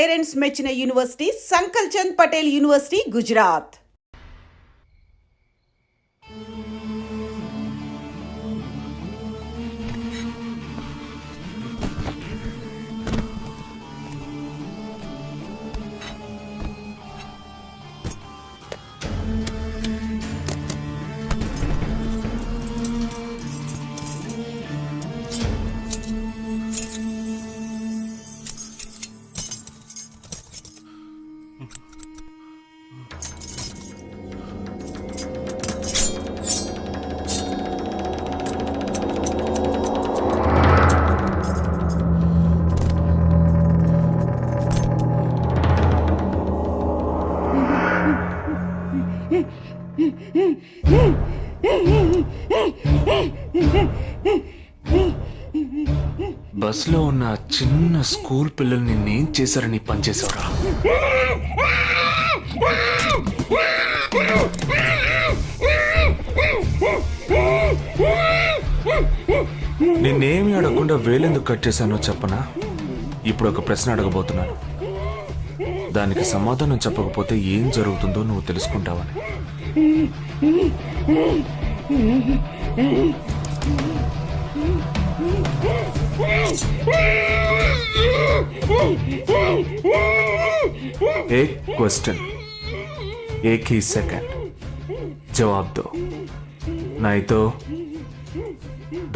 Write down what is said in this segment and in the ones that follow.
Parents మెచ్చిన university సంకల్ Chand Patel university, Gujarat. బస్లో ఉన్న చిన్న స్కూల్ పిల్లల్ని నేను చేశారని పనిచేశారా? నిన్నేమి అడగకుండా వేలెందుకు కట్ చేశానో చెప్పనా? ఇప్పుడు ఒక ప్రశ్న అడగబోతున్నాను. దానికి సమాధానం చెప్పకపోతే ఏం జరుగుతుందో నువ్వు తెలుసుకుంటావని. एक क्वेश्चन, एक ही सेकंड, जवाब दो, नहीं तो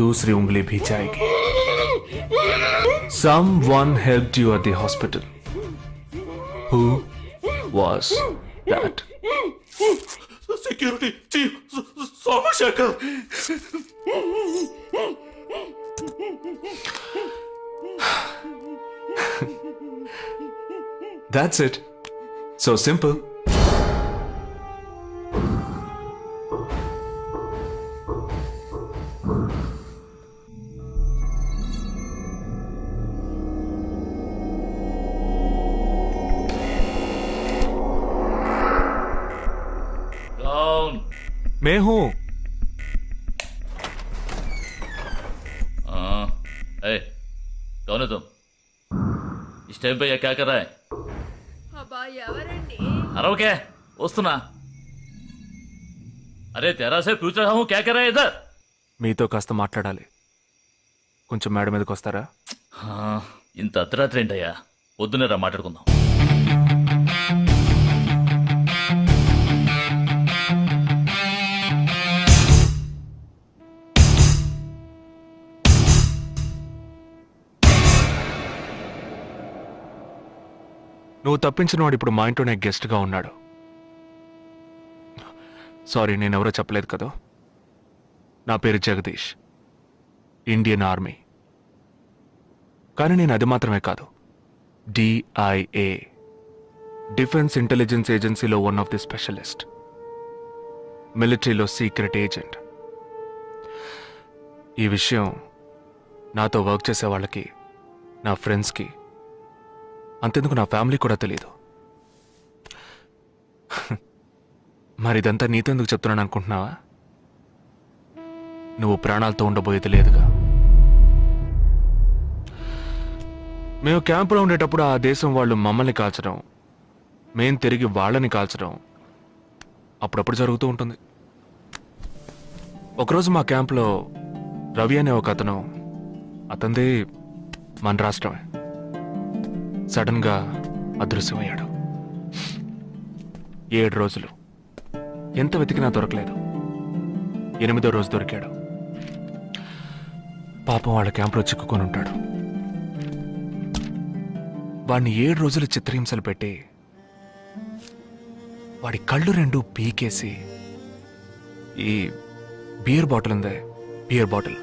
दूसरी उंगली भी जाएगी. Someone helped you at the hospital. Who was that? Security chief Somashekar. That's it. So simple. Down. मैं हूं. ए, कौन है तुम? इस टाइम पे ये क्या कर रहा है? अरे क्या वस्तुना? अरे तेरा से पूछ रहा हूँ क्या कर रहा है इधर? మీతో కాస్త మాట్లాడాలి. కొంచెం మేడం మీదకి వస్తారా? ఇంత అర్ధరాత్రి ఏంటయ్యా? పొద్దునే రా మాట్లాడుకుందాం. నువ్వు తప్పించిన వాడు ఇప్పుడు మా ఇంట్లోనే గెస్ట్గా ఉన్నాడు. సారీ, నేనెవరో చెప్పలేదు కదా. నా పేరు జగదీష్, ఇండియన్ ఆర్మీ. కానీ నేను అది మాత్రమే కాదు, DIA, డిఫెన్స్ ఇంటెలిజెన్స్ ఏజెన్సీలో వన్ ఆఫ్ ది స్పెషలిస్ట్, మిలిటరీలో సీక్రెట్ ఏజెంట్. ఈ విషయం నాతో వర్క్ చేసే వాళ్ళకి, నా ఫ్రెండ్స్కి, అంతెందుకు నా ఫ్యామిలీ కూడా తెలియదు. మరి ఇదంతా నీతో ఎందుకు చెప్తున్నాను అనుకుంటున్నావా? నువ్వు ప్రాణాలతో ఉండబోయేది లేదుగా. మేము క్యాంపులో ఉండేటప్పుడు ఆ దేశం వాళ్ళు మమ్మల్ని కాల్చడం, మేం తిరిగి వాళ్ళని కాల్చడం అప్పుడప్పుడు జరుగుతూ ఉంటుంది. ఒకరోజు మా క్యాంపులో రవి అనే ఒక అతను, అతనిది మన రాష్ట్రమే, సడన్గా అదృశ్యమయ్యాడు. 7 రోజులు ఎంత వెతికినా దొరకలేదు. 8వ రోజు దొరికాడు. పాపం వాళ్ళ క్యాంపులో చిక్కుకొని ఉంటాడు. వాడిని 7 రోజులు చిత్రహింసలు పెట్టి వాడి కళ్ళు 2 పీకేసి ఈ బియర్ బాటిల్ ఉందే, బియర్ బాటిల్,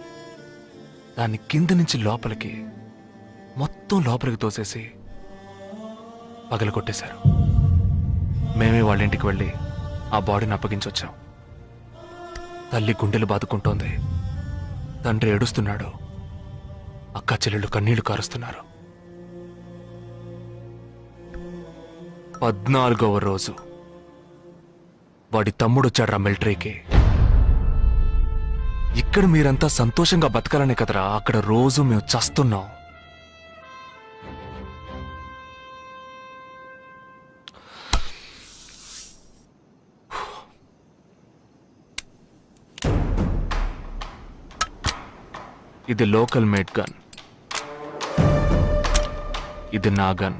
దాన్ని కింద నుంచి లోపలికి మొత్తం లోపలికి తోసేసి పగల కొట్టేశారు. మేమే వాళ్ళ ఇంటికి వెళ్ళి ఆ బాడీని అప్పగించొచ్చాం. తల్లి గుండెలు బాదుకుంటోంది, తండ్రి ఏడుస్తున్నాడు, అక్క చెల్లెళ్ళు కన్నీళ్లు కారుస్తున్నారు. 14వ రోజు వాడి తమ్ముడు వచ్చాడ్రా మిలిటరీకి. ఇక్కడ మీరంతా సంతోషంగా బతకాలనే కదరా అక్కడ రోజు మేము చస్తున్నాం. ఇది లోకల్ మేడ్ గన్. ఇది నా గన్.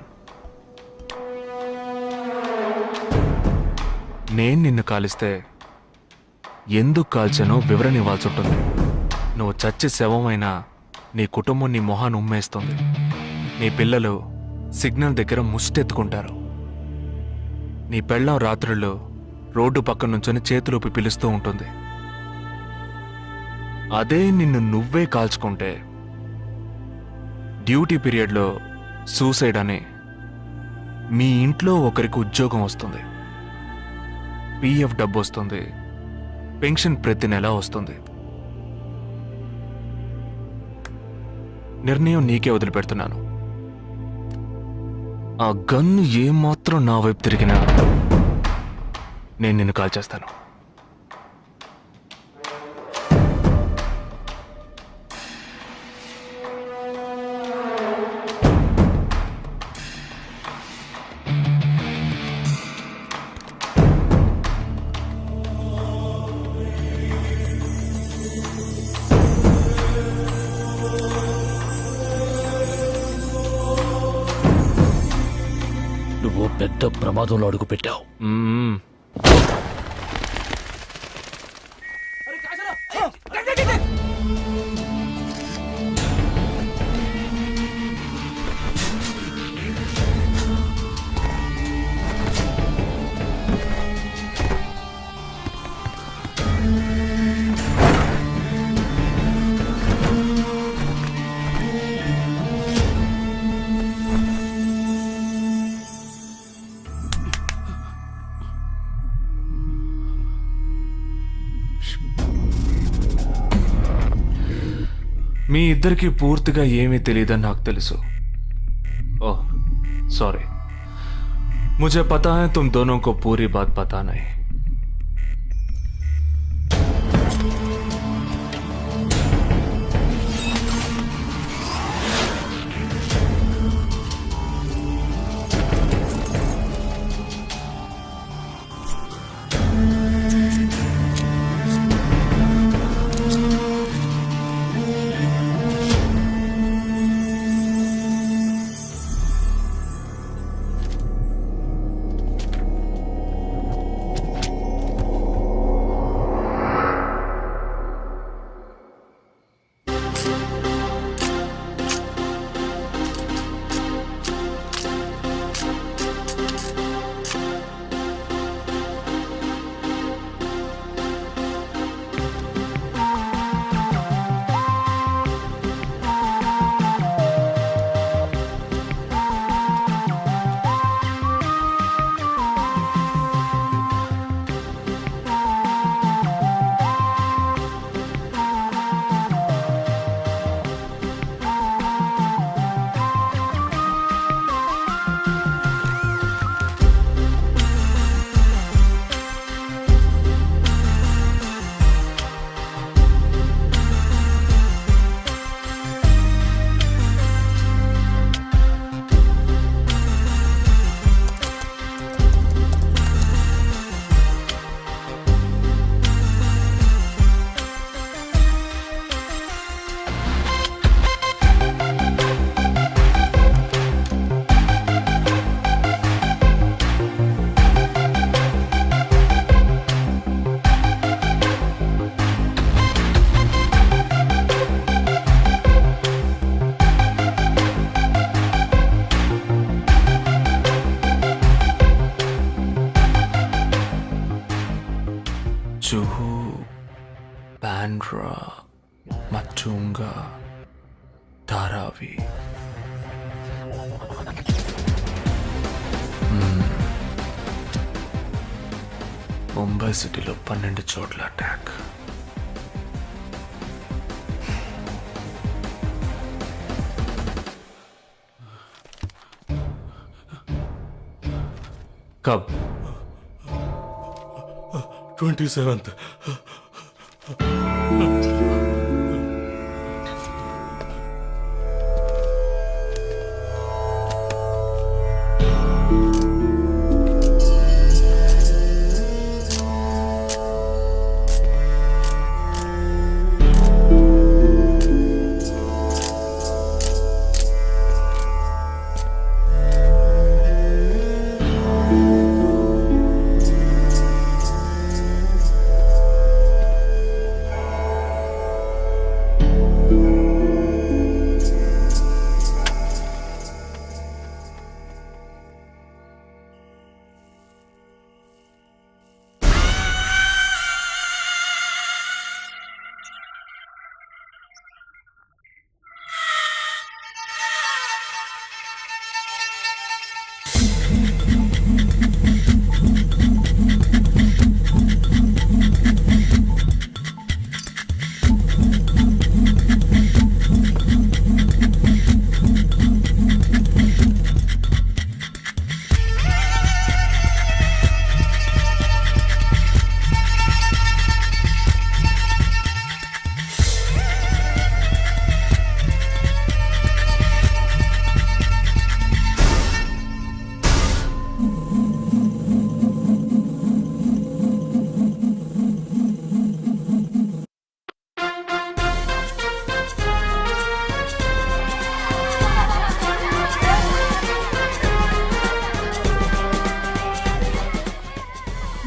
నేను నిన్ను కాలిస్తే ఎందుకు కాల్చానో వివరణ ఇవ్వాల్సి ఉంటుంది. నువ్వు చచ్చి శవమైనా నీ కుటుంబం నీ మొహాన్ని ఉమ్మేస్తుంది. నీ పిల్లలు సిగ్నల్ దగ్గర ముష్టెత్తుకుంటారు. నీ పెళ్ళం రాత్రుళ్ళు రోడ్డు పక్కన నుంచొని చేతులూపి పిలుస్తూ ఉంటుంది. అదే నిన్ను నువ్వే కాల్చుకుంటే డ్యూటీ పీరియడ్లో సూసైడ్ అని మీ ఇంట్లో ఒకరికి ఉద్యోగం వస్తుంది, పిఎఫ్ డబ్బు వస్తుంది, పెన్షన్ ప్రతి నెల వస్తుంది. నిర్ణయం నీకే వదిలిపెడుతున్నాను. ఆ గన్ను ఏమాత్రం నా వైపు తిరిగినా నేను నిన్ను కాల్చేస్తాను. నువ్వు పెద్ద ప్రమాదంలో అడుగు పెట్టావు. మ్మ్. మీ ఇద్దరికి పూర్తిగా ఏమీ తెలియదని నాకు తెలుసు. ఓह सॉरी, मुझे पता है तुम दोनों को पूरी बात पता नहीं. जुहू, बांद्रा, मटुंगा, धारावी. ముంబై సిటీలో 12 చోట్ల అటాక్. కబ్ 27th.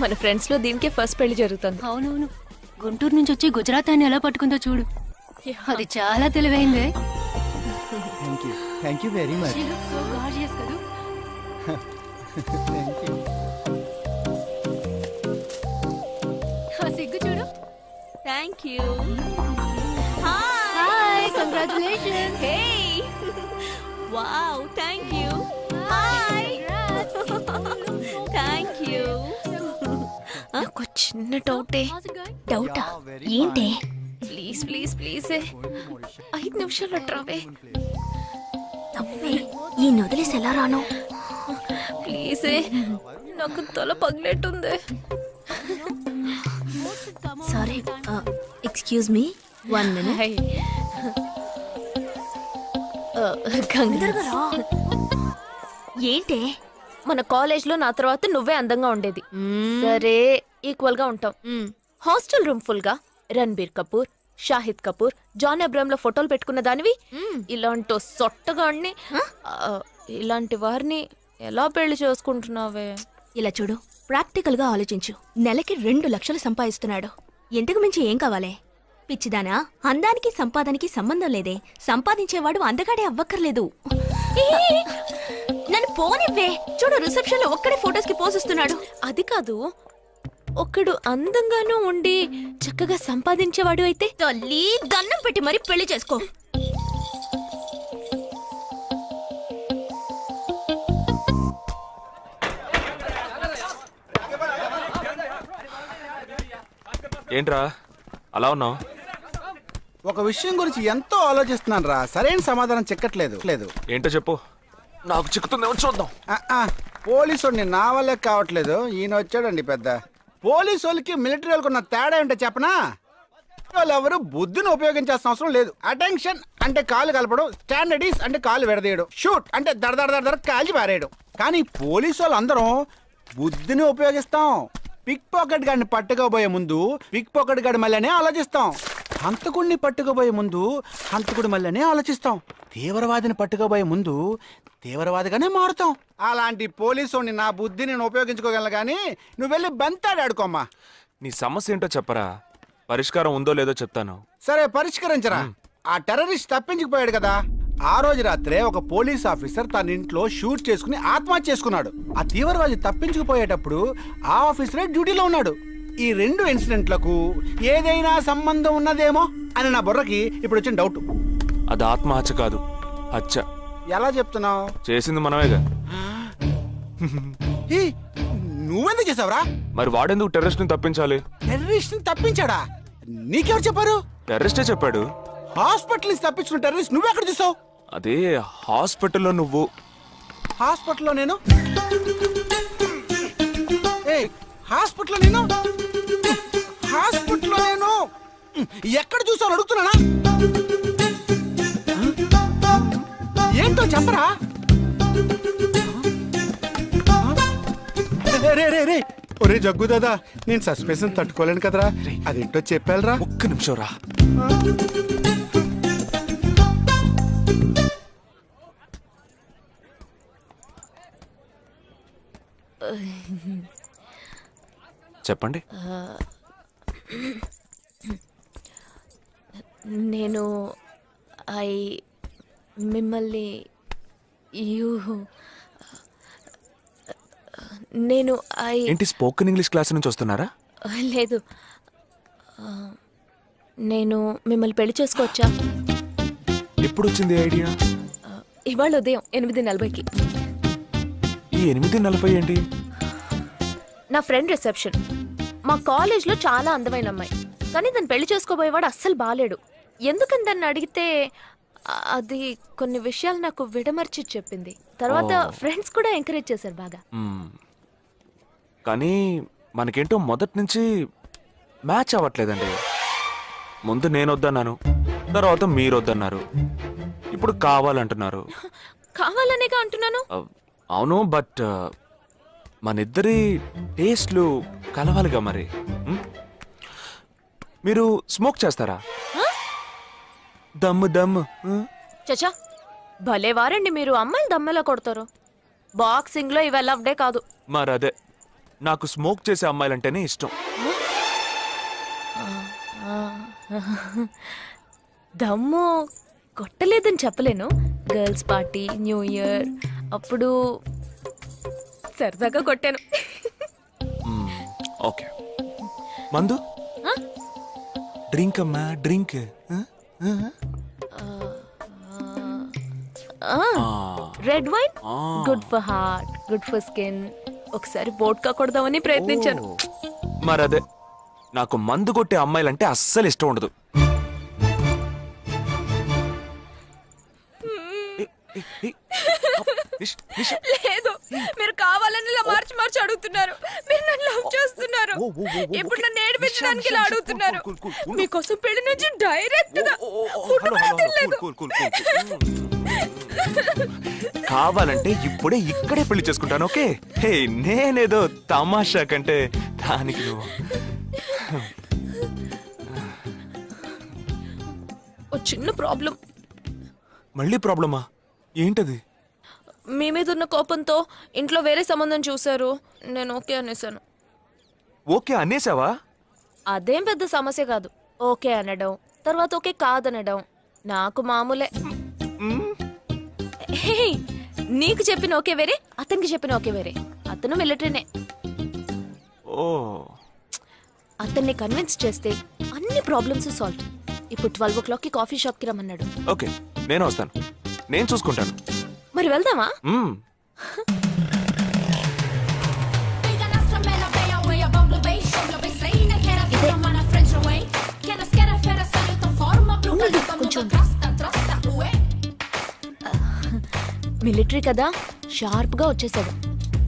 మన ఫ్రెండ్స్ లో దీనికే ఫస్ట్ పెళ్లి జరుగుతుంది. అవునవును, గుంటూరు నుంచి వచ్చి గుజరాత్ అని ఎలా పట్టుకుందో చూడు. అది చాలా తెలివైందే. Thank you very much. She looks so gorgeous కదూ. Thank you. ఆ సిగ్గు చూడు. Thank you. Hi, congratulations. Hey wow, thank you. Hi, thank you. నాకు చిన్న డౌటే. డౌటా? ఏంటే? ప్లీజ్ ప్లీజ్ ప్లీజ్ 5 నిమిషాలు అట్రావే. ఈ నొదిలేసి ఎలా రాను? ప్లీజ్, నాకు తల పగిలేట్టుంది. Sorry, excuse me, 1 minute. Hi. ఏంటే? మన కాలేజ్ లో నా తర్వాత నువ్వే అందంగా ఉండేది. సరే, ఈక్వల్ గా ఉంటాం. హాస్టల్ రూమ్ ఫుల్ గా రణబీర్ కపూర్, షాహిద్ కపూర్, జాన్ అబ్రామ్ లో ఫోటోలు పెట్టుకున్న దానివి ఇలాంటి సొట్టగాడిని, ఇలాంటి వారిని ఎలా పెళ్లి చేసుకుంటున్నావే? ఇలా చూడు, ప్రాక్టికల్ గా ఆలోచించు. నెలకి 2 లక్షలు సంపాదిస్తున్నాడు. ఎంతకు మించి ఏం కావాలే? పిచ్చిదానా, అందానికి సంపాదనకి సంబంధం లేదే. సంపాదించేవాడు అందగాడే అవ్వక్కర్లేదు. నన్ను పోనివ్వే. చూడు, రిసెప్షన్ లో ఒక్కడే ఫోటోస్ కి పోసిస్తున్నాడు. అది కాదు, ఒకడు అందంగానూ ఉండి చక్కగా సంపాదించేవాడు అయితే తల్లి, దండం పెట్టి మరీ పెళ్లి చేసుకో. ఏంట్రా అలా ఉన్నావు? ఒక విషయం గురించి ఎంతో ఆలోచిస్తున్నాను రా, సరైన సమాధానం చిక్కట్లేదు. ఏంటో చెప్పు, నాకు చిక్కుతుందేమో చూద్దాం. పోలీసు నా వల్లే కావట్లేదు. ఈయన వచ్చాడండి పెద్ద. పోలీసు వాళ్ళకి మిలిటరీ వాళ్ళకి ఉన్న తేడా ఏంటో చెప్పనా? వాళ్ళు ఎవరు బుద్ధిని ఉపయోగించాల్సిన అవసరం లేదు. అటెన్షన్ అంటే కాలు కలపడం, స్టాండర్డీస్ అంటే కాలు విడదీయడం, షూట్ అంటే దడ కాల్చి పారేయడం. కానీ పోలీసు వాళ్ళు అందరం బుద్ధిని ఉపయోగిస్తాం. పిక్ పాకెట్ గాడిని పట్టుకోబోయే ముందు పిక్ పాకెట్ గాడి మళ్ళీనే ఆలోచిస్తాం. హంతకుడిని పట్టుకోబోయే ముందు హంతకుడి మళ్ళీనే ఆలోచిస్తాం. తీవ్రవాదిని పట్టుకోబోయే ముందు తీవ్రవాదిగానే మారుతాం. అలాంటి పోలీసుని నా బుద్ధి నేను ఉపయోగించుకోగలను, కానీ నువ్వు వెళ్ళి బంతాడు ఆడుకోమ్మా. నీ సమస్య ఏంటో చెప్పరా, పరిష్కారం ఉందో లేదో చెప్తాను. సరే, పరిష్కరించరా. ఆ టెర్రరిస్ట్ తప్పించుకుపోయాడు కదా, ఆ రోజు రాత్రే ఒక పోలీస్ ఆఫీసర్ తన ఇంట్లో షూట్ చేసుకుని ఆత్మహత్య చేసుకున్నాడు. ఆ తీవ్రవాది తప్పించుకుపోయేటప్పుడు ఆ ఆఫీసరే డ్యూటీలో ఉన్నాడు. ఈ 2 ఇన్సిడెంట్లకు ఏదైనా సంబంధం ఉన్నదేమో అని నా బుర్రకి ఇప్పుడు వచ్చిన డౌట్. అది ఆత్మహత్య కాదు, హత్య. ఎలా చెప్తున్నావు? చేసింది మనమేగా. నువ్వెందుకు చేసావురా? మరి వాడెందుకు టెర్రరిస్ట్ ని తప్పించాలి? టెర్రరిస్ట్ ని తప్పించాడా? నీకెవరు చెప్పారు? టెర్రరిస్టే చెప్పాడు. హాస్పిటల్ నుంచి తప్పించుకున్న టెర్రరిస్ట్ నువ్వెక్కడ చూసావు? అదే హాస్పిటల్లో నువ్వు. హాస్పిటల్లో నేను? హాస్పిటల్లో నేను ఎక్కడ చూసావు అడుగుతున్నానా? ఏంటో చెప్పరా? రే ఒరే జగ్గు దాదా, నేను సస్పెన్షన్ తట్టుకోలేను కదరా. అదేంటో చెప్పాలరా. ఒక్క నిమిషం రా. చెప్పండి. నేను మిమ్మల్ని నేను ఏంటి, స్పోకెన్ ఇంగ్లీష్ క్లాస్ నుంచి వస్తున్నారా? లేదు, నేను మిమ్మల్ని పెళ్లి చేసుకోవచ్చా? ఎప్పుడు వచ్చింది ఐడియా? ఇవాళ ఉదయం 8:40కి. ఈ 8:40 ఏంటి? నా ఫ్రెండ్ రిసెప్షన్. మా కాలేజ్లో చాలా అందమైన అమ్మాయి, కానీ దాన్ని పెళ్లి చేసుకోబోయేవాడు అస్సలు బాలేడు. ఎందుకని దాన్ని అడిగితే అది కొన్ని విషయాలు నాకు విడమర్చి చెప్పింది. తర్వాత ఫ్రెండ్స్ కూడా ఎంకరేజ్ చేశారు బాగా. కానీ మనకేంటో మొదటి నుంచి మ్యాచ్ అవ్వట్లేదండి. ముందు నేను వద్దన్నాను, తర్వాత మీరు వద్దన్నారు, ఇప్పుడు కావాలంటున్నారు. కావాలనేగా అంటున్నాను. అవును, బట్ మనిద్దరి టేస్ట్లు కలవాలిగా మరి. మీరు స్మోక్ చేస్తారా? దమ్ము దమ్ము. చచా, భలే వారండి మీరు. అమ్మాయిలు దమ్మెలా కొడతారు. బాక్సింగ్ లో ఇవి లవ్డే కాదు. మరదే నాకు స్మోక్ చేసే అమ్మాయిలంటేనే ఇష్టం. దమ్ము కొట్టలేదని చెప్పలేను. గర్ల్స్ పార్టీ, న్యూ ఇయర్ అప్పుడు సరదాగా కొట్టాను. ఓకే. మందు డ్రింక్ అమ్మా, drink. Red wine good for heart, good for skin. ఒకసారి వోడ్కా కొడదామని ప్రయత్నించాను. మరదే, నాకు మందు కొట్టే అమ్మాయిలంటే అస్సలు ఇష్టం ఉండదు. లేదు, మీరు కావాలని ఇలా మార్చి మార్చి అడుగుతున్నారు. మీరు నన్ను లవ్ చేస్తున్నారు. ఇప్పుడు నన్ను ఏడిపించడానికి ఇలా అడుగుతున్నారు. మీకోసం పెళ్లి నుంచి డైరెక్ట్ గా ఫుడ్ కూడా తినలేదు. కావాలంటే ఇప్పుడే ఇక్కడే పెళ్లి చేసుకుంటాను. ఓకే? హే, నేనేదో తమాషా కంటే దానికి నువ్వు. ఓ చిన్న ప్రాబ్లం. మళ్ళీ ప్రాబ్లమా? ఏంటది? మీ మీద ఉన్న కోపంతో ఇంట్లో వేరే సంబంధం చూశారు. నేను ఓకే అనేసాను. ఓకే అనేసావా? అదేం పెద్ద సమస్య కాదు. ఓకే అనడం, తర్వాత ఓకే కాదనడం నాకు మామూలే. హే, నీకు చెప్పిన ఓకే వేరే, అతనికి చెప్పిన ఓకే వేరే. అతను మిలిటరీనే. ఓ, అతన్ని కన్విన్స్ చేస్తే అన్ని ప్రాబ్లమ్స్ సాల్వ్. ఇప్పుడు 12 o'clockకి కాఫీ షాప్ కి రమ్మన్నాడు. ఓకే, నేను వస్తాను. నేను చూసుకుంటాను. మరి వెళ్దామా? మ్మ్. మిలిటరీ కదా, షార్ప్ గా వచ్చేసాడు.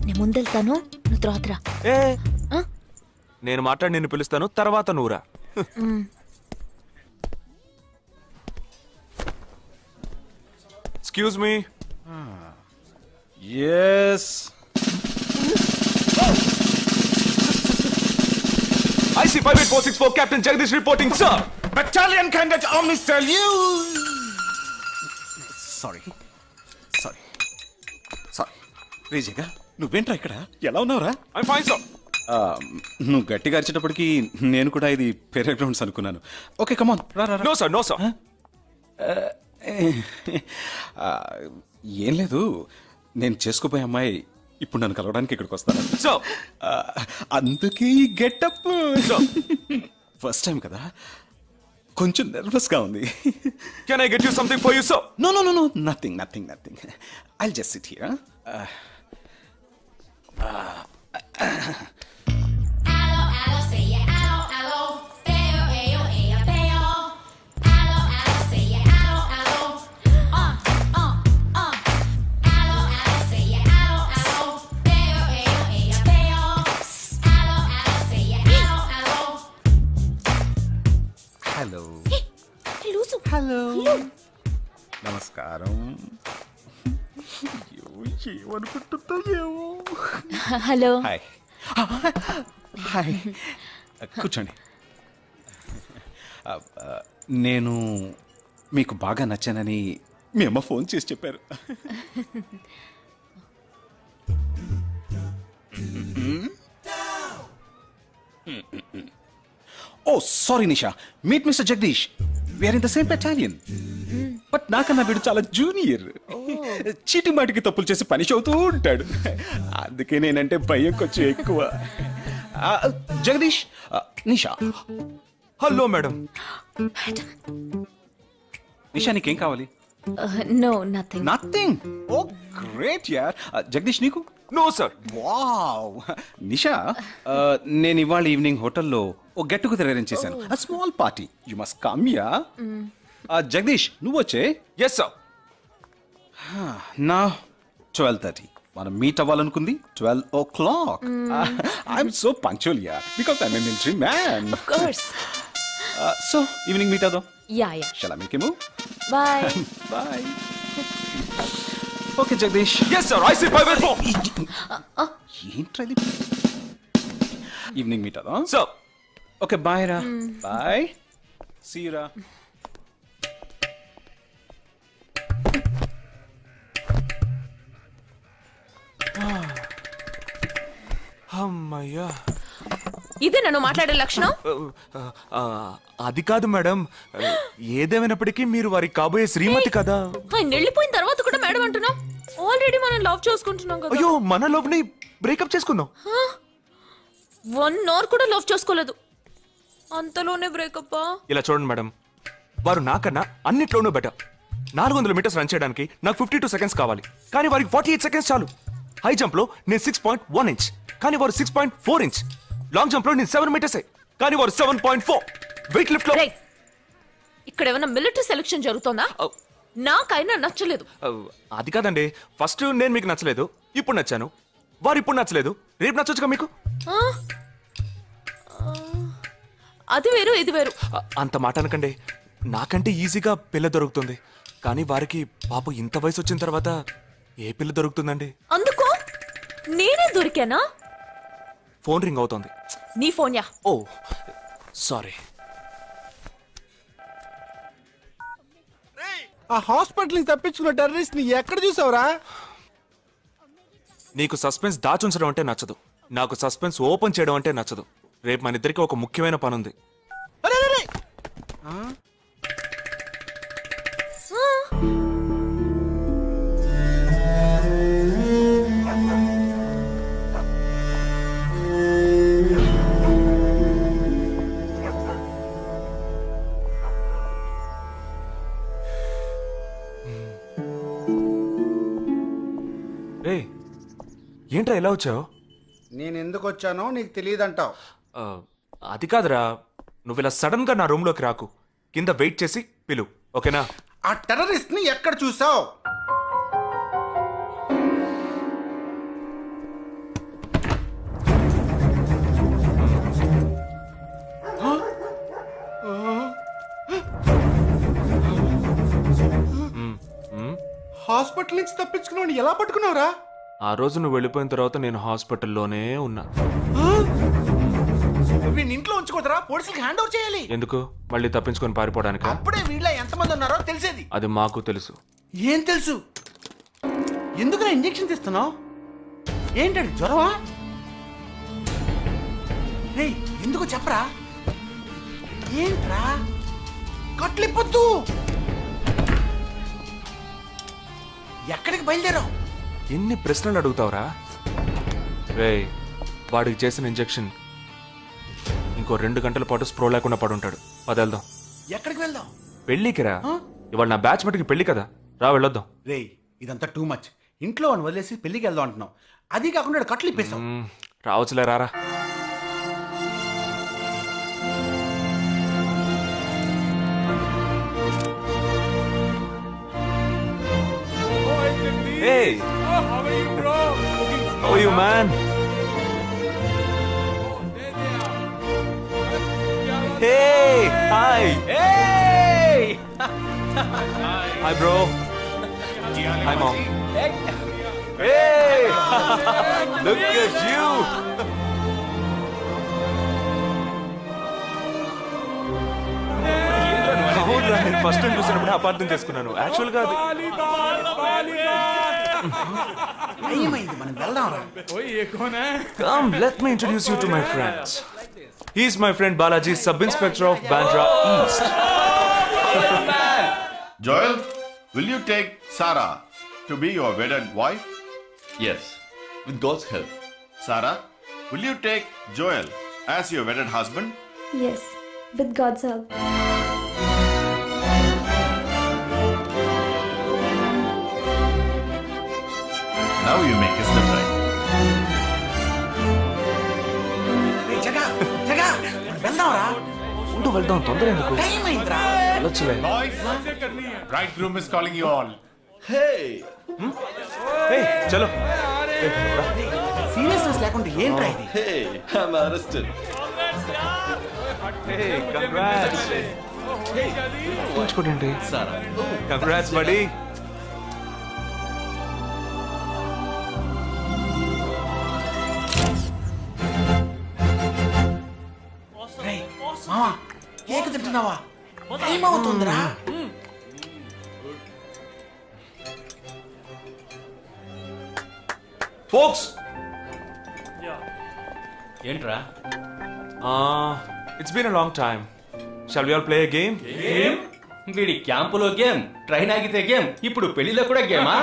నేను ముందెళ్తాను, నువ్వు తర్వాత రా. ఏ, ఆ? నేను మాట్లాడి నిన్ను పిలుస్తాను, తర్వాత నువ్వురా. Excuse me. Yes. IC 58464 Captain Jagdish reporting, sir. Battalion Cadet Army salute. Sorry sorry sorry రేజేగా నువ్వేంట్రా ఇక్కడ? ఎలా ఉన్నావురా? I'm fine, sir. నువ్వు గట్టిగా అరిచేటప్పటికి నేను కూడా ఇది పెరే గ్రౌండ్స్ అనుకున్నాను. ఓకే, కమాన్ రా రా రా. No, sir. No, sir. ఏం లేదు, నేను చేసుకోపోయే అమ్మాయి ఇప్పుడు నన్ను కలవడానికి ఇక్కడికి వస్తాను. Sir. అందుకే ఈ గెటప్. ఫస్ట్ టైం కదా, కొంచెం నర్వస్గా ఉంది. Can I get you something for you, sir? No no no no, nothing nothing nothing. I'll just sit here. Hello hello, నమస్కారం. ఏమనుకుంటుందో ఏమో. హలో. హాయ్ హాయ్, కూర్చోండి. నేను మీకు బాగా నచ్చానని మీ అమ్మ ఫోన్ చేసి చెప్పారు. Oh sorry Nisha, meet mister Jagadish. We are in the same battalion. But నాకన్నా వీడు చాలా జూనియర్. చీటి మాటికి తప్పులు చేసి పనిష్ అవుతూ ఉంటాడు. అందుకే నేనంటే భయం కొంచెం ఎక్కువ. జగదీష్, నిషా. Hello madam. నిషా, నీకేం కావాలి? No, nothing. Nothing. Oh great యార్. జగదీష్, నీకు? No, sir. వావ్. నిషా, నేను ఇవాళ ఈవినింగ్ హోటల్లో ఓ గెట్ టుగెదర్ అరేంజ్ చేశాను. Small party. You must come ya. Jagadish, నువ్వు వచ్చే. Yes, sir. నా 12:30 మనం మీట్ అవ్వాలనుకుంది 12 o'clock. I'm so punctual ya, because I'm a military man. Of course. So evening meet అవుదాం. Yeah, yeah. Shall I make a move? Bye. Bye. Okay Jagadish. Yes, sir. IC 584. ఏంట్రా ఇది? Evening meet అవుదాం. Sir. Okay, bye రా. Bye. See రా. అమ్మయ్యా. ఇదే నన్ను మాట్లాడే లక్షణం. ఆ, అది కాదు మేడం, ఏదేమైనప్పటికీ మీరు వారికి కాబోయే శ్రీమతి కదా. ఆయన వెళ్ళిపోయిన తర్వాత కూడా మేడం అంటున్నాం. ఆల్రెడీ మనం లవ్ చేసుకుంటున్నాం కదా. అయ్యో, మన లోపుని బ్రేకప్ చేసుకుందాం. 1 అవర్ కూడా లవ్ చేసుకోలేదు, అంతలోనే బ్రేకప్. ఇలా చూడండి మేడం, వారు నాకన్నా అన్నిట్లోనూ బెటర్. 400 మీటర్స్ రన్ చేయడానికి నాకు 52 సెకండ్స్ కావాలి, కానీ వారికి 48 సెకండ్స్ చాలు. హై జంప్ లో నేను 6.1 ఇంచ్, కానీ వారు 6.4 ఇంచ్. లాంగ్ జంప్ లో నేను 7 మీటర్సే, కానీ వారు 7.4. వెయిట్ లిఫ్ట్ లో ఇక్కడ ఏమైనా మిలిటరీ సెలక్షన్ జరుగుతుందా? నాకైనా నచ్చలేదు. అది కాదండి, ఫస్ట్ నేను మీకు నచ్చలేదు, ఇప్పుడు నచ్చాను. వారు ఇప్పుడు నచ్చలేదు, రేపు నచ్చొచ్చుగా మీకు. ఆ? అది వేరు ఇది వేరు. అంత మాట అనకండి, నాకంటే ఈజీగా పిల్ల దొరుకుతుంది, కానీ వారికి పాప ఇంత వయసు వచ్చిన తర్వాత ఏ పిల్ల దొరుకుతుందండి? అందుకు నేనే దొరికానా? ఫోన్ రింగ్ అవుతోంది. నీ ఫోన్ యా? ఓ సారీ. ఆ హాస్పిటల్ నుంచి తప్పించుకున్న టెర్రరిస్ట్ ని ఎక్కడ చూసావురా? నీకు సస్పెన్స్ దాచుంచడం అంటే నచ్చదు, నాకు సస్పెన్స్ ఓపెన్ చేయడం అంటే నచ్చదు. రేపు మన ఇద్దరికి ఒక ముఖ్యమైన పని ఉంది. అరే, అరే, అరే. రే, ఏంట్రా ఎలా వచ్చావు? నేను ఎందుకు వచ్చానో నీకు తెలియదంటావు. అది కాదురా, నువ్వు ఇలా సడన్ గా నా రూమ్ లోకి రాకు, కింద వెయిట్ చేసి పిలు, ఓకేనా? ఆ టెర్రరిస్ట్ ని ఎక్కడ చూసావు? హాస్పిటల్ నుంచి తప్పించుకున్నావు, ఎలా పట్టుకున్నావురా? ఆ రోజు నువ్వు వెళ్ళిపోయిన తర్వాత నేను హాస్పిటల్లోనే ఉన్నా. వీడిని ఇంట్లో ఉంచుకోదరా, పోలీసులకు హ్యాండ్ ఓవర్ చేయాలి. ఎందుకు? మళ్ళీ తప్పించుకొని పారిపోవడానికి? అప్పుడే వీళ్ళ ఎంతమంది ఉన్నారో తెలిసేది. అది మాకు తెలుసు. ఏం తెలుసు? ఎందుకురా ఇంజెక్షన్ తీస్తున్నావు? ఏంటండి, జ్వరమా? రేయ్, ఎందుకు చెప్పరా? ఏంట్రా కట్లిప్పొద్దు. ఎక్కడికి బయలుదేరావు? ఎన్ని ప్రశ్నలు అడుగుతావురా? రే, వాడికి చేసిన ఇంజెక్షన్ ఇంకో 2 గంటల పాటు స్ప్రో లేకుండా పడుంటాడు. పదేళ్దాం. ఎక్కడికి వెళ్దాం? పెళ్ళికి రా. ఇవాళ నా బ్యాచ్ మటుకి పెళ్లి కదా, రా వెళ్ళొద్దాం. రేయ్, ఇదంతా టూ మచ్. ఇంట్లో అని వదిలేసి పెళ్లికి వెళ్దాం అంటున్నావు, అది కాకుండా కట్లు ఇప్పేస్తాం. రావచ్చులే, రారా. Hey! How are you, man? Hey! Hi! Hey! Hi, bro. Hi, mom. Hey! Look at you! అవునురా, నేను ఫస్ట్ టైం చూసినప్పుడు అపార్థం చేసుకున్నాను. యాక్చువల్ గా ఏమైంది, మనం వెళ్దాంరా. Come, let me introduce you to my friends. He's my friend Balaji, Sub-Inspector of Bandra East. Joel, will you take Sarah to be your wedded wife? Yes, with God's help. Sarah, will you take Joel as your wedded husband? Yes, with God's help. Now you may kiss them right. రేయ్, జగా, జగా, మనం వెళ్దాంరా. ఉండు, వెళ్దాం, తొందర ఎందుకు? Time అయిందిరా. వెళ్ళొచ్చులే. Boys, bridegroom is calling you all. Hey, చలో. Seriousness లేకుండా ఏంట్రా ఇది? Hey, I'm arrested. Hey, congrats. చూడండి. Sarah. Congrats, buddy. రేయ్, మావా, కేక్ తింటున్నావా? టైం అవుతుందిరా. Folks, ఏంట్రా it's been a long time shall we all play a game వీడి క్యాంపులో గేమ్ ట్రైన్ ఆగితే గేమ్ ఇప్పుడు పెళ్లిలో కూడా గేమా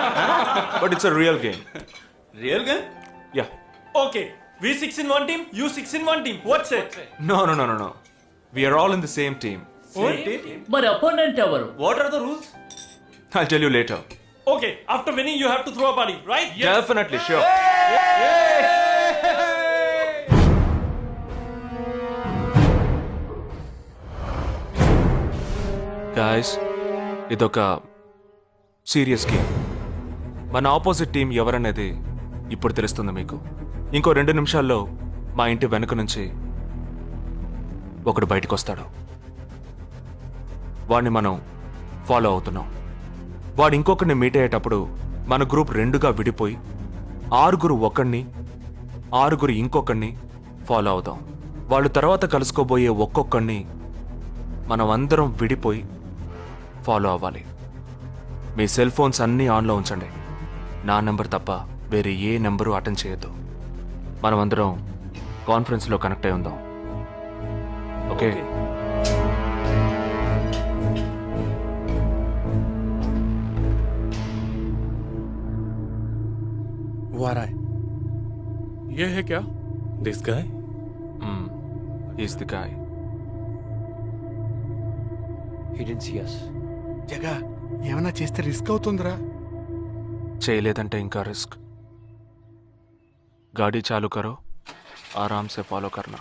but it's a real game real game ya Okay, we 6 in one team, you 6 in one team. What's it? No. We are all in the same team. మరి opponent ఎవరు? What are the rules? I'll tell you later. Okay, after winning, you have to throw a party, right? Definitely, sure. Guys, ఇదొక serious game. మన opposite team ఎవరనేది ఇప్పుడు తెలుస్తుంది మీకు. ఇంకో 2 నిమిషాల్లో మా ఇంటి వెనుక నుంచి ఒకడు బయటకు వస్తాడు. వాడిని మనం ఫాలో అవుతున్నాం. వాడు ఇంకొకరిని మీట్ అయ్యేటప్పుడు మన గ్రూప్ 2గా విడిపోయి 6 ఒకడిని 6 ఇంకొకరిని ఫాలో అవుదాం. వాళ్ళు తర్వాత కలుసుకోబోయే ఒక్కొక్కడిని మనం అందరం విడిపోయి ఫాలో అవ్వాలి. మీ సెల్ ఫోన్స్ అన్నీ ఆన్లో ఉంచండి. నా నెంబర్ తప్ప వేరే ఏ నెంబరు అటెండ్ చేయొద్దు. మనం అందరం కాన్ఫరెన్స్లో కనెక్ట్ అయి ఉందాం. ఓకే? ये है क्या? This guy? Is the guy. He didn't see us. జగా ఏమన్నా చేస్తే రిస్క్ అవుతుందిరా. చేయలేదంటే ఇంకా రిస్క్. गाड़ी चालू करो, आराम से फॉलो करना.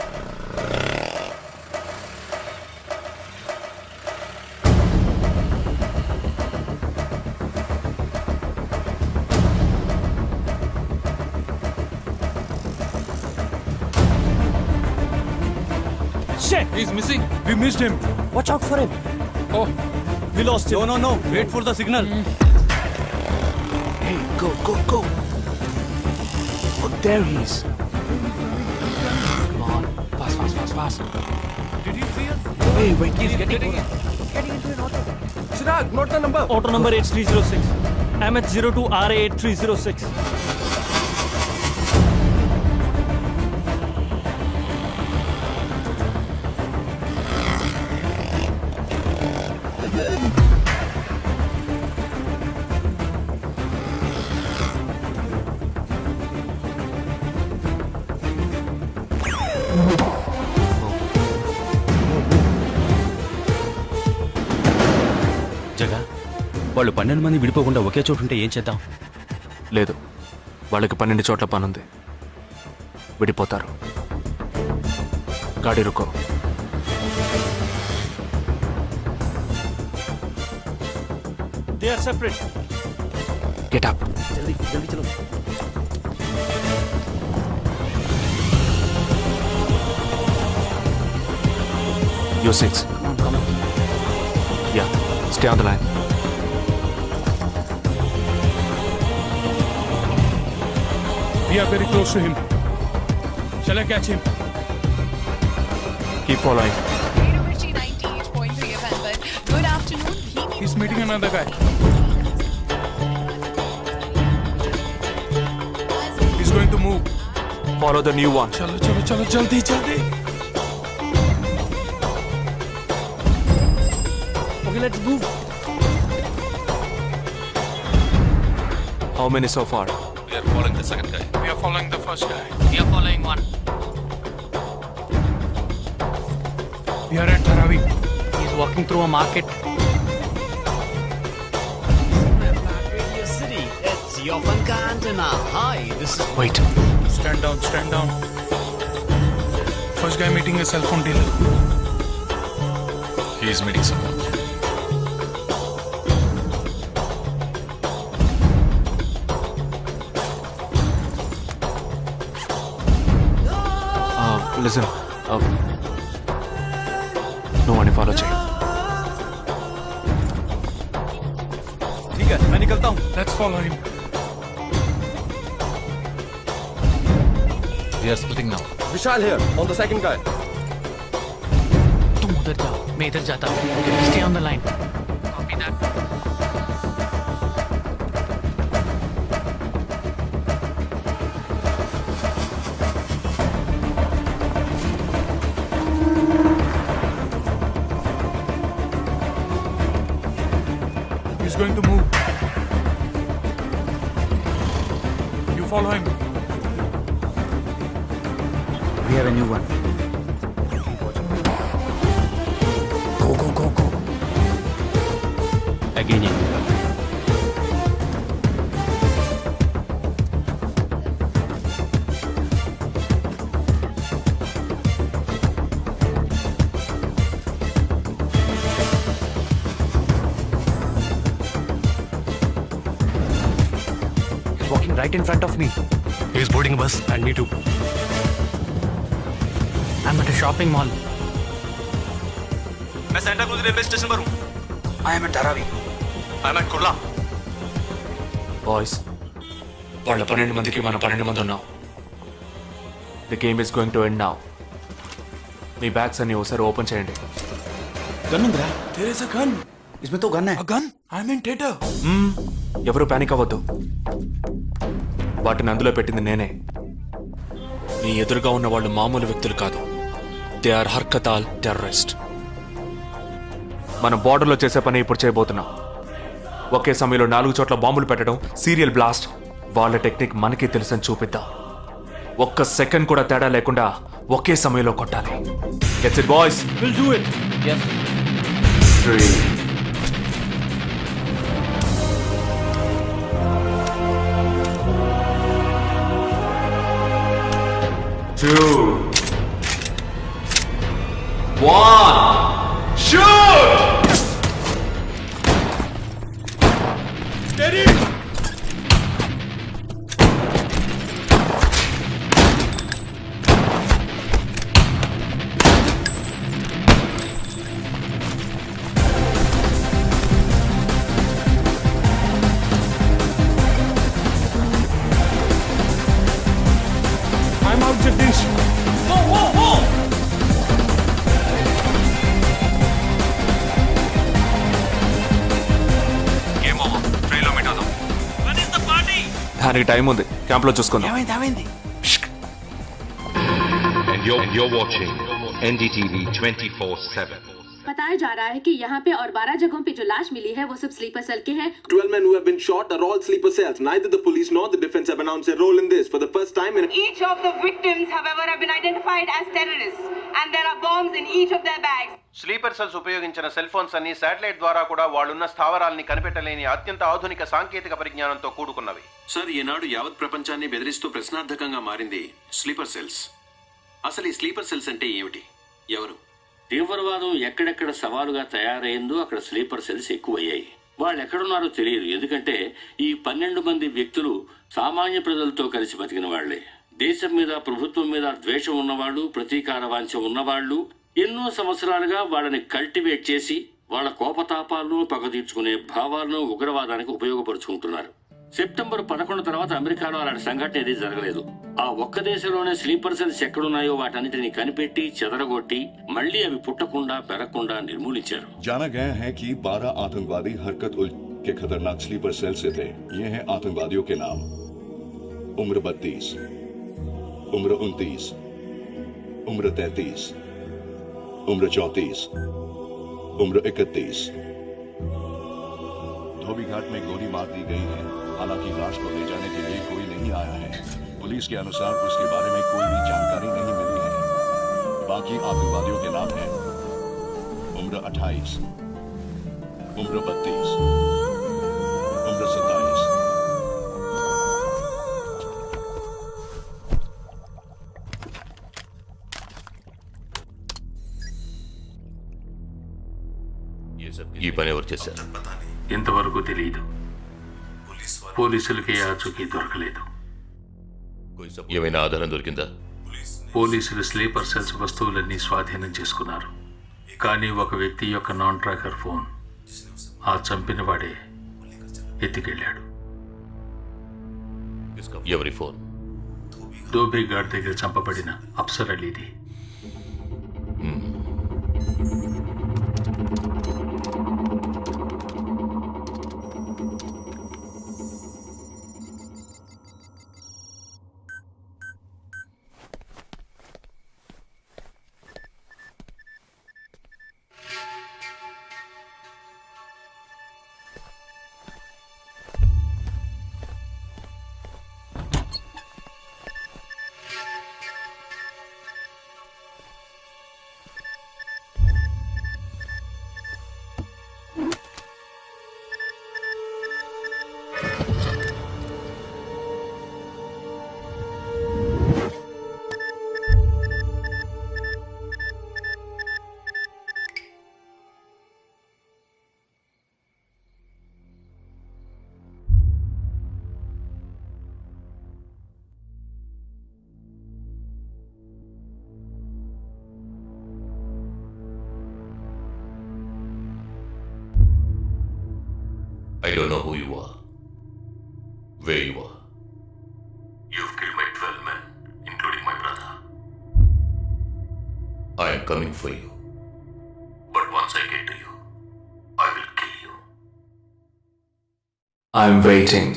Shit! He's missing. We missed him. Watch out for him. Oh, we lost him. No. Wait for the signal. Hey, go. Oh, there he is. Come on, fast. Did he see us? Hey, wait. He's getting into an auto. Chirag, note the number. Auto number 8306. MH02 RA 8306. జగా వాళ్ళు 12 మంది విడిపోకుండా ఒకే చోటు ఉంటే ఏం చేద్దాం? లేదు, వాళ్ళకి 12 చోట్ల పనుంది. విడిపోతారు. గాడి రుకో. They are separate. Get up. जल्दी चलो. You 6. Come on. Yeah, stay on the line. We are very close to him. Shall I catch him? Keep following. Good afternoon. He's meeting another guy. He's going to move. Follow the new one. चलो जल्दी. Okay, let's move. How many so far? We are following the second guy. We are following the first guy. We are following one. We are at Dharavi. He's walking through a market. City. It's Yopanka Antenna. Hi, this is. Wait. Stand down. First guy meeting a cell phone dealer. He is meeting someone. Listen. నువ్వు అని follow చేయి. ठीक है, मैं निकलता हूँ. Let's follow him. We are splitting now. Vishal here on the second guy. तुम उधर जाओ, मैं इधर जाता हूँ. Stay on the line. Copy that. We have a new one. Go. Again. He's walking right in front of me. He's boarding a bus. And me too. I'm at a shopping mall. मैं Santa cruise railway station पर हूँ. I am at Dharavi. I'm at Kurla. Boys వాళ్ళ 12 మందికి మనం 12 మంది ఉన్నాం. The game is going to end now. Me bags అన్ని ఒకసారి ఓపెన్ చేయండి. गन ఉందిరా. There is a gun. इसमें तो गन है. A gun? I'm in theater. ఎవరు పానిక్ అవ్వద్దు. వాటిని అందులో పెట్టింది నేనే. మీ ఎదురుగా ఉన్న వాళ్ళు మామూలు వ్యక్తులు కాదు. They are Harkatul terrorist. మనం బార్డర్లో చేసే పని ఇప్పుడు చేయబోతున్నాం. ఒకే సమయంలో 4 చోట్ల బాంబులు పెట్టడం, సీరియల్ బ్లాస్ట్. వాళ్ళ టెక్నిక్ మనకి తెలుసని చూపిద్దాం. ఒక్క సెకండ్ కూడా తేడా లేకుండా ఒకే సమయంలో కొట్టాలి. Gets it boys. We'll do it. Yes. 3 2 1 shoot! Steady. I'm out, Jagdish. Game over. ట్రైన్లో మీట్ అవుదాం. దానికి టైం ఉంది. క్యాంప్లో చూసుకుందాం. ఏమైంది? And you're watching NDTV 24/7. बताया जा रहा है कि यहाँ पे और 12 जगहों पे जो लाश मिली है वो सब स्लीपर सेल के हैं. 12 men who have been shot are all sleeper cells. Neither the police nor the defense have announced a role in this. For the first time in Each of the victims, however, have been identified as terrorists, and there are bombs in each of their bags. Sleeper cells ఉపయోగించిన cell phones అన్ని satellite ద్వారా కూడా వాళ్ళున్న స్థావరాల్ని కనిపెట్టలేని అత్యంత ఆధునిక సాంకేతిక పరిజ్ఞానంతో కూడుకున్నవి. Sir, ఈనాడు యావత్ ప్రపంచాన్ని బెదిరిస్తూ ప్రశ్నార్థకంగా మారింది స్లీపర్ సెల్స్. అసలు ఈ స్లీపర్ సెల్స్ అంటే ఏమిటి? ఎవరు? తీవ్రవాదం ఎక్కడెక్కడ సవాలుగా తయారైందో అక్కడ స్లీపర్ సెల్స్ ఎక్కువయ్యాయి. వాళ్ళు ఎక్కడున్నారో తెలియదు. ఎందుకంటే ఈ 12 మంది వ్యక్తులు సామాన్య ప్రజలతో కలిసి బతికిన వాళ్లే. దేశం మీద, ప్రభుత్వం మీద ద్వేషం ఉన్నవాళ్ళు, ప్రతీకార వాంఛ ఉన్నవాళ్ళు ఎన్నో సంవత్సరాలుగా వాళ్ళని కల్టివేట్ చేసి వాళ్ళ కోపతాపాలను, పగ తీర్చుకునే భావాలను ఉగ్రవాదానికి ఉపయోగపరుచుకుంటున్నారు. సెప్టెంబర్ 11 తర్వాత అమెరికాలో అలాంటి సంఘటన ఏదీ జరగలేదు. ఆ ఒక్క దేశంలోనే స్లీపర్ సెల్స్ ఎక్కడున్నాయో వాటన్నిటిని కనిపెట్టి చెదరగొట్టి మళ్లీ అవి పుట్టకుండా పెరగకుండా నిర్మూలించారు. जाना गया है कि 12 आतंकवादी हरकत उल के खतरनाक स्लीपर सेल से थे. ये हैं आतंकवादियों के नाम: उम्र 32, उम्र 29, उम्र 33, उम्र 34, उम्र 31. धोबी घाट में गोली मार दी गई है. हालांकि लाश को ले जाने के लिए कोई नहीं आया है. पुलिस के अनुसार उसके बारे में कोई भी जानकारी नहीं मिली है. बाकी आतंकवादियों के नाम हैं: उम्र 28, उम्र 32, उम्र 27. ఈ పని ఎవరు చేశారు? ఇంతవరకు తెలియదు. పోలీసులకి ఆచూకీ దొరకలేదు. ఏమైనా ఆధారం దొరికిందా? పోలీసులు స్లీపర్ సెల్స్ వస్తువులన్నీ స్వాధీనం చేసుకున్నారు. కానీ ఒక వ్యక్తి యొక్క నాన్ ట్రాకర్ ఫోన్ ఆ చంపిన వాడే ఎత్తికెళ్ళాడు. ఎవరి ఫోన్? దోబీ ఘాట్ దగ్గర చంపబడిన Afsar అలీది. don't know who you are, where you are. You've killed my 12 men, including my brother. I am coming for you. But once I get to you, I will kill you. I'm waiting.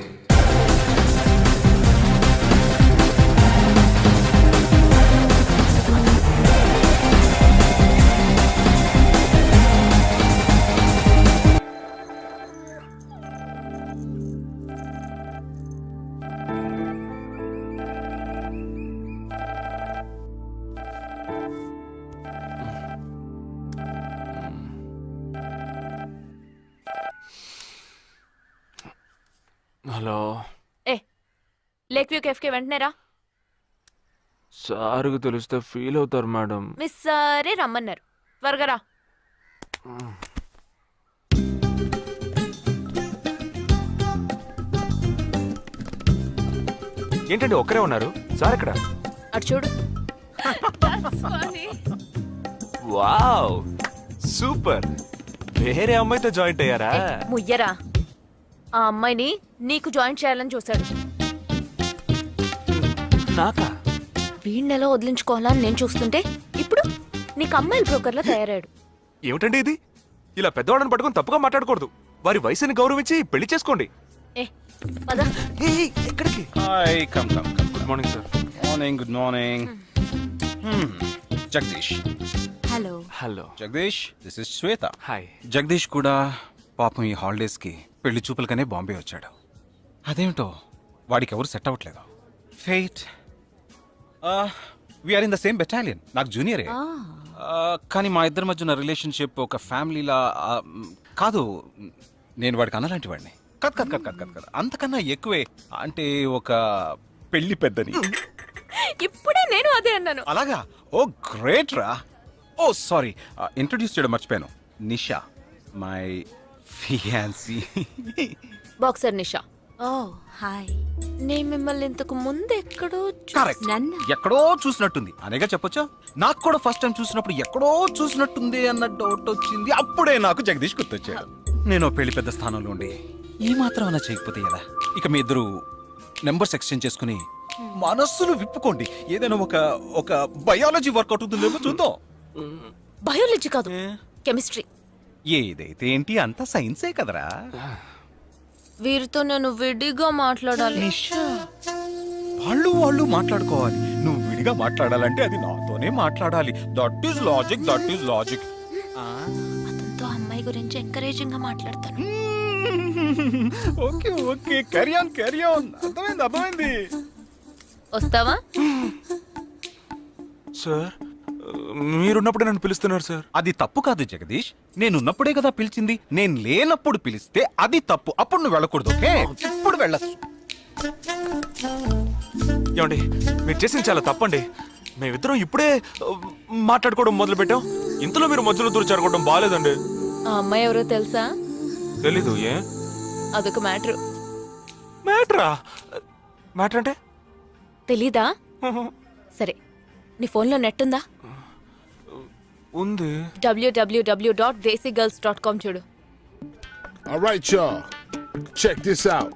Hello, a lake view కేఫ్కి వెంటనే రా. సార్కి తెలిస్తే feel అవుతారు madam. Miss సరే రమ్మన్నారు, త్వరగా రా. ఏంటండి ఒక్కరే ఉన్నారు? సార్ ఎక్కడ? అటు చూడు. Wow, super. వేరే అమ్మాయితో జాయింట్ అయ్యారా? ముయ్యరా, ఆ అమ్మాయిని నీకు జాయిన్ చేయాలని చూశాడు. నాకా? వీణ్ణెలా వదిలించుకోవాలని నేను చూస్తుంటే ఇప్పుడు నీకు అమ్మాయిల బ్రోకర్లా తయారాడు. ఏమిటండి ఇది? ఇలా పెద్దవాళ్ళని పట్టుకొని తప్పుగా మాట్లాడకూడదు. వారి వయసుని గౌరవించి పెళ్లి చేసుకోండి. ఏ పద. ఎక్కడికి? Hi, come come come. Good morning sir. Morning, good morning. Jagadish. Hello. Hello Jagadish, this is Shweta. Hi. Jagadish కూడా పాపం ఈ హాలిడేస్కి పెళ్లి చూపులకనే బాంబే వచ్చాడు. అదేమిటో వాడికి ఎవరు సెట్ అవ్వట్లేదు. ఫెయిట్. We are in the same battalion. నాకు జూనియరే. కానీ మా ఇద్దరి మధ్య ఉన్న రిలేషన్షిప్ ఒక ఫ్యామిలీలా కాదు. నేను వాడికి అన్నలాంటి వాడిని కద్ కద్ కద్ కద్ కద్ కద్ అంతకన్నా ఎక్కువే. అంటే ఒక పెళ్లి పెద్దని. ఇప్పుడే నేను అదే అన్నాను. అలాగా? ఓ గ్రేట్ రా. ఓ సారీ, ఇంట్రొడ్యూస్ చేయడం మర్చిపోయాను. Nisha, my fiancee. Boxer Nisha. Oh hi. నేను మిమ్మల్ని ఇంతకు ముందు ఎక్కడో కరెక్ట్. నన్ను ఎక్కడో చూసినట్టుంది అనేగా చెప్పొచ్చా? నాకు కూడా ఫస్ట్ టైం చూసినప్పుడు ఎక్కడో చూసినట్టుంది అన్న డౌట్ వచ్చింది. అప్పుడే నాకు జగదీష్ గుర్తొచ్చాడు. నేను పెళ్లి పెద్ద స్థానంలో ఉండి ఈ మాత్రం అలా చేయకపోతే ఎలా? ఇక మీ ఇద్దరు నెంబర్స్ ఎక్స్చేంజ్ చేసుకుని మనస్సులు విప్పుకోండి. ఏదైనా ఒక బయాలజీ వర్కౌట్ అవుతుందేమో చూద్దాం. బయాలజీ కాదు, కెమిస్ట్రీ. ఏదైతే ఏంటి, అంతా సైన్సే కదరా. వీరితో నేను విడిగా మాట్లాడాలి. వాళ్ళు మాట్లాడుకోవాలి. నువ్వు విడిగా మాట్లాడాలంటే అది నాతోనే మాట్లాడాలి. That is logic, that is logic. అతనితో అమ్మాయి గురించి ఎంకరేజింగ్ గా మాట్లాడతాను. Okay okay, carry on carry on. అర్థమైంది. వస్తావా? సార్, మీరున్నప్పుడే నన్ను పిలుస్తున్నారు సార్. అది తప్పు కాదు జగదీష్. నేనున్నప్పుడే కదా పిలిచింది. నేను లేనప్పుడు పిలిస్తే అది తప్పు. అప్పుడు నువ్వు వెళ్ళకూడదు. ఓకే, ఇప్పుడు వెళ్ళచ్చు. ఏమండి, మీరు చేసింది చాలా తప్పండి. మేమిద్దరం ఇప్పుడే మాట్లాడుకోవడం మొదలు పెట్టాం. ఇంతలో మీరు మధ్యలో దూరం బాగాలేదండి. ఆ అమ్మాయి ఎవరో తెలుసా? తెలీదు. ఏ? అదొక మ్యాటర్. మ్యాటరా? మ్యాటర్ అంటే? తెలీదా? సరే, నీ ఫోన్లో నెట్ ఉందా? ఉంది. www.desigirls.com చూడు. All right, y'all. Check this out.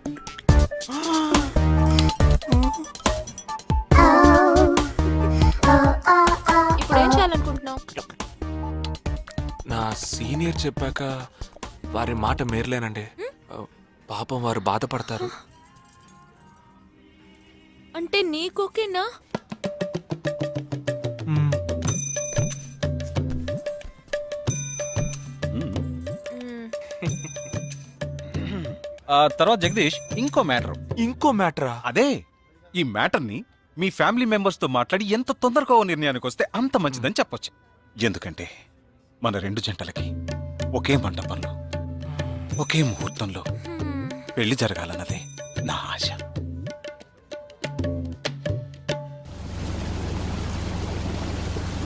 ఇప్పుడు ఏం చేయాలనుకుంటున్నావు? నా సీనియర్ చెప్పాక వారి మాట మేరలేనండి. పాపం వారు బాధపడతారు. అంటే నీకోకేనా? తర్వాత జగదీష్, ఇంకో మ్యాటర్. అదే, ఈ మ్యాటర్ ని మీ ఫ్యామిలీ మెంబర్స్ తో మాట్లాడి ఎంత తొందరగా ఓ నిర్ణయానికి వస్తే అంత మంచిదని చెప్పొచ్చు. ఎందుకంటే మన రెండు జంటలకి ఒకే మండపంలో ఒకే ముహూర్తంలో పెళ్లి జరగాలన్నదే నా ఆశ.